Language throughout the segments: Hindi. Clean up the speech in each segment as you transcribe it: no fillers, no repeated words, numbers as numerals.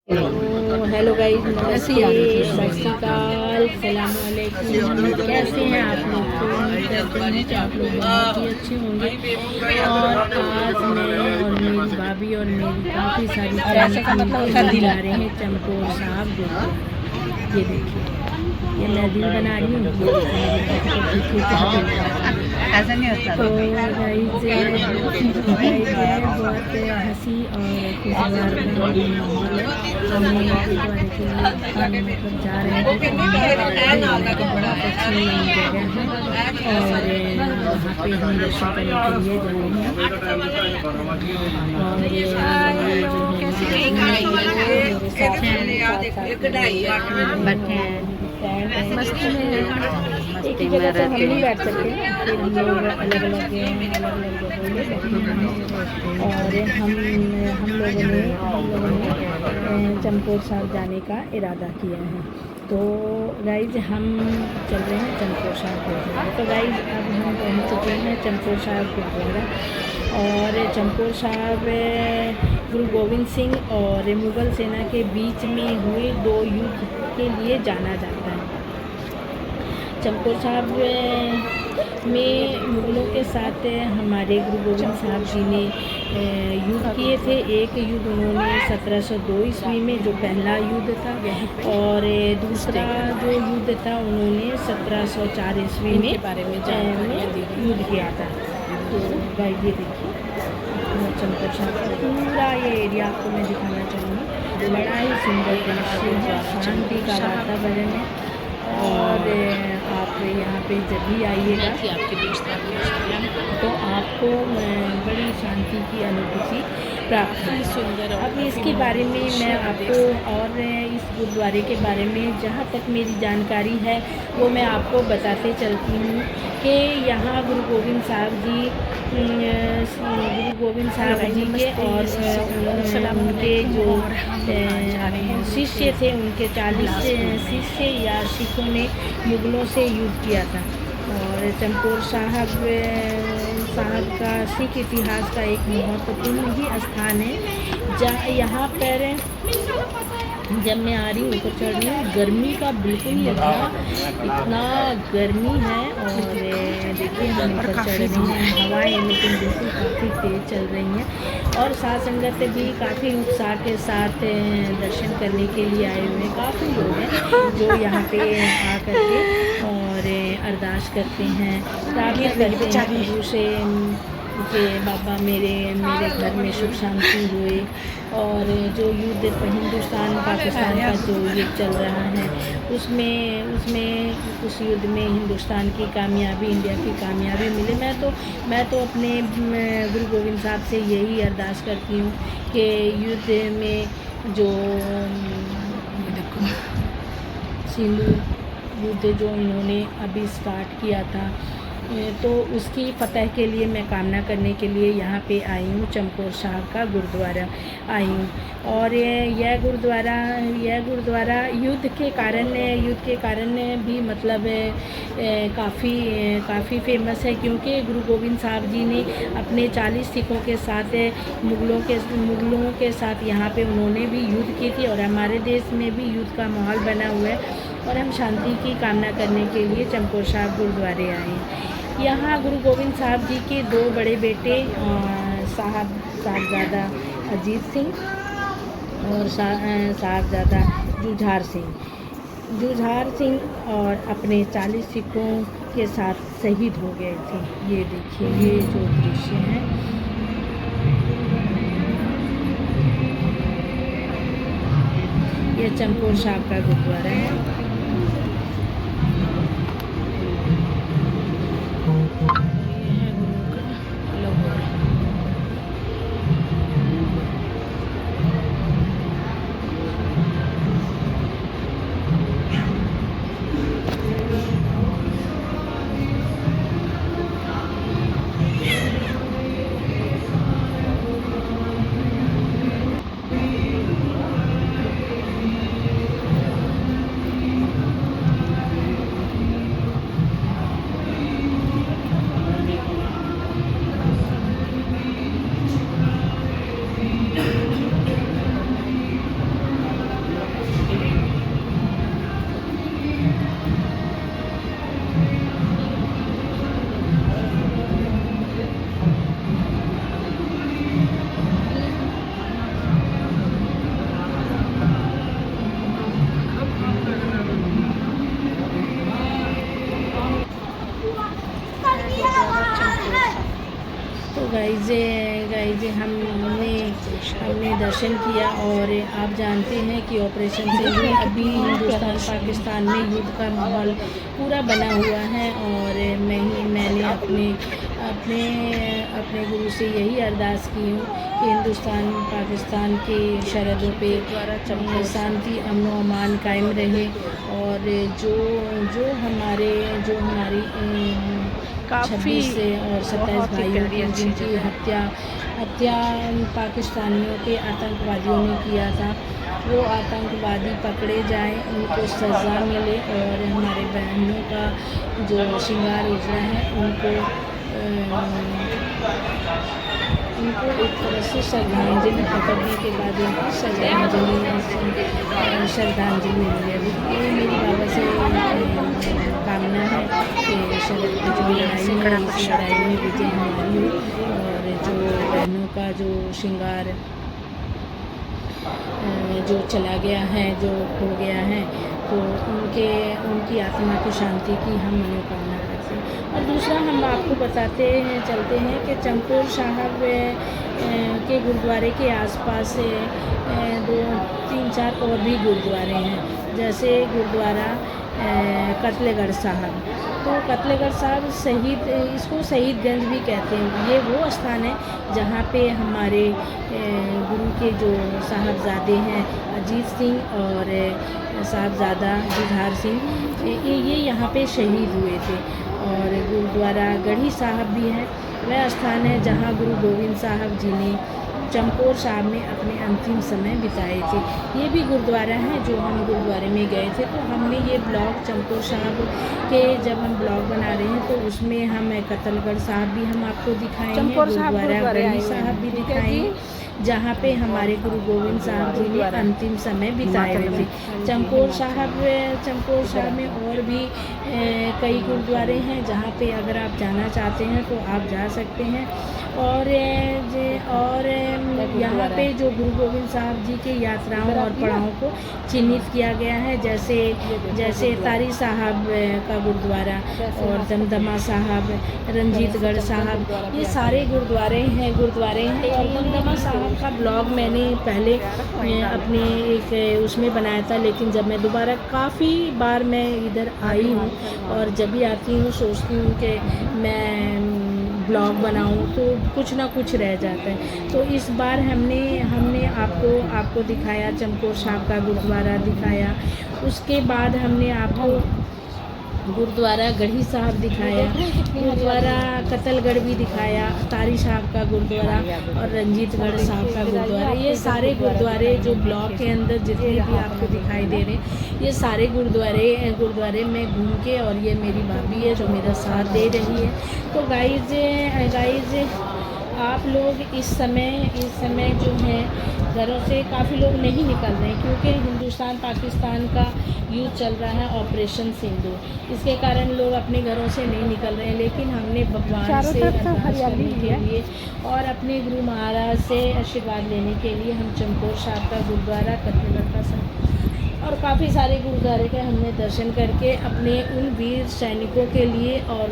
तो हेलो गाइस, नमस्ते, सत श्री अकाल, सलाम अलैकुम। कैसे हैं आप लोग? तो उम्मीद करते हैं कि आप लोग बहुत ही अच्छे होंगे। और आज मैं और मेरी भाभी और मेरी काफ़ी सारी फ्रेंड्स जा रहे हैं चमकौर साहब गुरुद्वारा। ये देखिए, ये मैं रील बना रही हूँ। ये देखिए मेरी भाभी को देखिए क्या ऐसा नहीं होता। तो गाइस बहुत हंसी और खुशगवार माहौल है। हम गुरुद्वारे के लिए मतलब जा रहे हैं। बहुत अच्छी जगह है और वहाँ पे हम दर्शन करने के लिए जा रहे हैं। और ये जो है मस्ती में एक ही जगह पर हम नहीं बैठ सकते, फिर हम लोग अलग अलग जगहों में। और हम लोगों ने चमकौर साहब जाने का इरादा किया है। तो गाइज हम चल रहे हैं चमकौर साहब गुरुद्वारा। तो गाइज अब हम पहुंच चुके हैं चमकौर साहब गुरुद्वारा। और चमकौर साहब गुरु गोविंद सिंह और मुग़ल सेना के बीच में हुए 2 युद्ध के लिए जाना जाता है। चमकौर साहब में मुग़लों के साथ हमारे गुरु गोविंद साहब जी ने युद्ध किए थे। एक युद्ध उन्होंने 1702 ईस्वी में, जो पहला युद्ध था, और दूसरा जो युद्ध था उन्होंने 1704 ईस्वी में युद्ध किया था। तो भाई ये देखिए चमकौर साहब का पूरा ये एरिया आपको मैं दिखाना चाहूँगी। बड़ा ही सुंदर दृश्य है, शांति का वातावरण है। और आप यहाँ पे जब भी आइएगा तो आपको बड़ी शांति की अनुभूति प्राप्त है। सुंदर। अब इसके बारे में मैं आपको और इस गुरुद्वारे के बारे में जहाँ तक मेरी जानकारी है वो मैं आपको बताते चलती हूँ कि यहाँ गुरु गोविंद साहब जी के और उनके जो शिष्य थे, उनके 40 शिष्य या सिखों ने मुग़लों से युद्ध किया था। और चमकौर साहब का सिख इतिहास का एक महत्वपूर्ण ही स्थान है। जहाँ यहाँ पर जब मैं आ रही हूँ, ऊपर चढ़ रही हूँ, गर्मी का बिल्कुल नहीं था, इतना गर्मी है। और देखिए हम ऊपर चढ़ रही हैं, हवाएं लेकिन बिल्कुल काफ़ी तेज़ चल रही हैं। और साथ संगत भी काफ़ी उत्साह के साथ दर्शन करने के लिए आए हुए हैं। काफ़ी लोग हैं जो यहाँ पे आकर के और अरदास करते हैं, प्रार्थना करते हैं प्रभु से कि बाबा मेरे घर में सुख शांति हुए। और जो युद्ध हिंदुस्तान पाकिस्तान का जो युद्ध चल रहा है उसमें उस युद्ध में हिंदुस्तान की कामयाबी, इंडिया की कामयाबी मिले। मैं तो अपने गुरु गोविंद साहब से यही अरदास करती हूँ कि युद्ध में जो सिंधु युद्ध जो इन्होंने अभी स्टार्ट किया था, तो उसकी फ़तह के लिए मैं कामना करने के लिए यहाँ पे आई हूँ, चमकौर साहब का गुरुद्वारा आई हूँ। और यह गुरुद्वारा युद्ध के कारण भी मतलब काफ़ी फेमस है, क्योंकि गुरु गोविंद साहब जी ने अपने 40 सिखों के साथ मुग़लों के साथ यहाँ पे उन्होंने भी युद्ध की थी। और हमारे देश में भी युद्ध का माहौल बना हुआ है और हम शांति की कामना करने के लिए चमकौर साहब गुरुद्वारे आए हैं। यहाँ गुरु गोविंद साहब जी के 2 बड़े बेटे साहबजादा अजीत सिंह और साहबजादा जुझार सिंह और अपने 40 सिखों के साथ शहीद हो गए थे। ये देखिए ये जो दृश्य है, ये चमकौर साहब का गुरुद्वारा है। गाइज हमने दर्शन किया और आप जानते हैं कि ऑपरेशन सिंदूर अभी हिंदुस्तान पाकिस्तान में युद्ध का माहौल पूरा बना हुआ है। और मैंने अपने गुरु से यही अरदास की हूँ कि हिंदुस्तान पाकिस्तान की सरहदों पे शांति अमन व अमान कायम रहे। और जो हमारी 26 और 27 भाइयों की जिनकी हत्या पाकिस्तानियों के आतंकवादियों ने किया था, वो आतंकवादी पकड़े जाएं, उनको सज़ा मिले और हमारे बहनों का जो श्रृंगार उजला है उनको एक तरह से श्रद्धांजलि पकड़ने के बाद उनको श्रद्धांजलि मिली है। ये मेरी बाबा से कामना है कि शरद की जो लड़ाई में विजय हमारी हो और जो बहनों का जो श्रृंगार जो चला गया है, जो खो गया है, तो उनकी आत्मा की शांति की हम मनोकामना करते हैं। और दूसरा हम आपको चलते हैं कि चमकौर साहब के गुरुद्वारे के आसपास 2, 3, 4 और भी गुरुद्वारे हैं, जैसे गुरुद्वारा कतलेगढ़ साहब। तो कतलेगढ़ साहब इसको शहीदगंज भी कहते हैं। ये वो स्थान है जहाँ पे हमारे गुरु के जो साहबजादे हैं अजीत सिंह और साहबजादा जुझार सिंह, ये यहाँ पे शहीद हुए थे। और गुरुद्वारा गढ़ी साहब भी है, वह स्थान है जहाँ गुरु गोविंद साहब जी ने चमकौर साहब में अपने अंतिम समय बिताए थे। ये भी गुरुद्वारा है जो हम गुरुद्वारे में गए थे। तो हमने ये ब्लॉग चमकौर साहब के जब हम ब्लॉग बना रहे हैं तो उसमें हम कतलगढ़ साहब भी हम आपको दिखाए हैं, गुरुद्वारा गढ़ी साहब भी दिखाए हैं, जहाँ पे हमारे गुरु गोविंद साहब जी ने अंतिम समय बिताए थे। चमकौर साहब में और भी कई गुरुद्वारे हैं जहाँ पे अगर आप जाना चाहते हैं तो आप जा सकते हैं। और यहाँ पे जो गुरु गोविंद साहब जी के यात्राओं और पड़ावों को चिन्हित किया गया है, जैसे तारी साहब का गुरुद्वारा और दमदमा साहब, रंजीतगढ़ साहब, ये सारे गुरुद्वारे हैं। और दमदमा साहब का ब्लॉग मैंने पहले अपने एक उसमें बनाया था, लेकिन जब मैं दोबारा काफ़ी बार मैं इधर आई हूँ और जब भी आती हूँ सोचती हूँ कि मैं ब्लॉग बनाऊं तो कुछ ना कुछ रह जाता है। तो इस बार हमने आपको दिखाया, चमकौर साहब का गुरुद्वारा दिखाया। उसके बाद हमने आपको गुरुद्वारा गढ़ी साहब दिखाया, गुरुद्वारा कतलगढ़ भी दिखाया, तारी साहब का गुरुद्वारा और रंजीतगढ़ साहब का गुरुद्वारा। ये सारे गुरुद्वारे जो ब्लॉक के अंदर जितने भी आपको दिखाई दे रहे हैं, ये सारे गुरुद्वारे में घूम के, और ये मेरी भाभी है जो मेरा साथ दे रही है। तो गाइज आप लोग इस समय जो है घरों से काफ़ी लोग नहीं निकल रहे हैं, क्योंकि हिंदुस्तान पाकिस्तान का युद्ध चल रहा है, ऑपरेशन सिंदूर। इसके कारण लोग अपने घरों से नहीं निकल रहे हैं। लेकिन हमने भगवान से अरदास करने के लिए और अपने गुरु महाराज से आशीर्वाद लेने के लिए हम चमकौर साहब का गुरुद्वारा, कतलेगढ़ का साहब और काफ़ी सारे गुरुद्वारे के हमने दर्शन करके अपने उन वीर सैनिकों के लिए और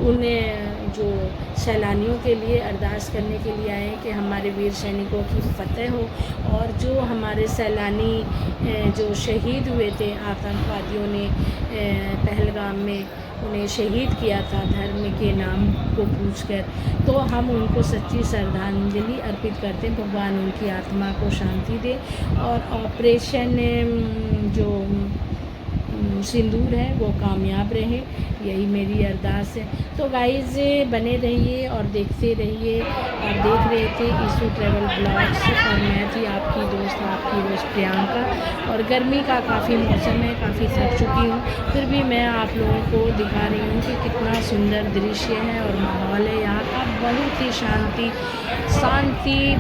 उन जो सैलानियों के लिए अरदास करने के लिए आए कि हमारे वीर सैनिकों की फतेह हो। और जो हमारे सैलानी जो शहीद हुए थे आतंकवादियों ने पहलगाम में, उन्हें शहीद किया था धर्म के नाम को पूछकर, तो हम उनको सच्ची श्रद्धांजलि अर्पित करते हैं। भगवान उनकी आत्मा को शांति दे और ऑपरेशन जो सिंदूर है वो कामयाब रहे, यही मेरी अरदास है। तो गाइज़ बने रहिए और देखते रहिए। और देख रहे थे ईशू ट्रैवल ब्लॉग्स और मैं थी आपकी दोस्त प्रियंका। और गर्मी का काफ़ी मौसम है, काफ़ी थक चुकी हूँ, फिर भी मैं आप लोगों को दिखा रही हूँ कि कितना सुंदर दृश्य है और माहौल है यहाँ का। बहुत ही शांति,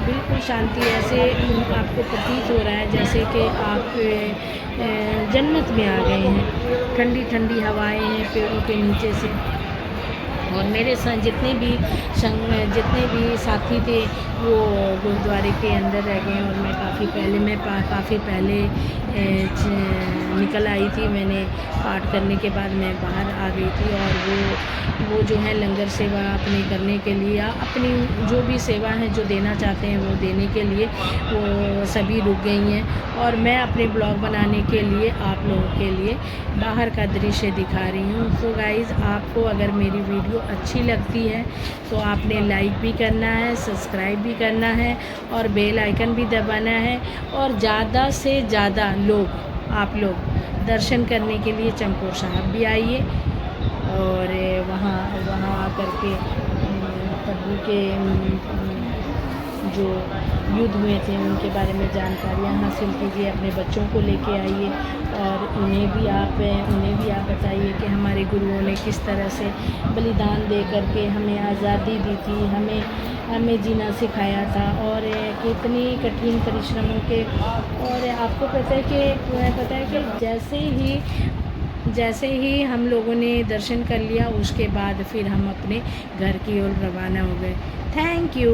बिल्कुल शांति, ऐसे आपको प्रतीत हो रहा है जैसे कि आप जन्नत में आ गए हैं। ठंडी ठंडी हवाएं हैं पेड़ों के नीचे से, और मेरे साथ जितने भी साथी थे वो गुरुद्वारे के अंदर रह गए। और मैं काफ़ी पहले निकल आई थी। मैंने पाठ करने के बाद मैं बाहर आ गई थी। और वो जो है लंगर सेवा अपनी करने के लिए या अपनी जो भी सेवा है जो देना चाहते हैं वो देने के लिए वो सभी रुक गई हैं। और मैं अपने ब्लॉग बनाने के लिए आप लोगों के लिए बाहर का दृश्य दिखा रही हूँ। तो गाइज़, आपको अगर मेरी वीडियो अच्छी लगती है तो आपने लाइक भी करना है, सब्सक्राइब भी करना है और बेल आइकन भी दबाना है। और ज़्यादा से ज़्यादा आप लोग दर्शन करने के लिए चमकौर साहब भी आइए। और वहाँ आकर के प्रभु के जो युद्ध हुए थे उनके बारे में जानकारियाँ हासिल कीजिए। अपने बच्चों को लेके आइए और उन्हें भी आप बताइए कि हमारे गुरुओं ने किस तरह से बलिदान दे करके हमें आज़ादी दी थी, हमें जीना सिखाया था। और कितनी कठिन परिश्रमों के। और आपको पता है कि जैसे ही हम लोगों ने दर्शन कर लिया उसके बाद फिर हम अपने घर की ओर रवाना हो गए। Thank you.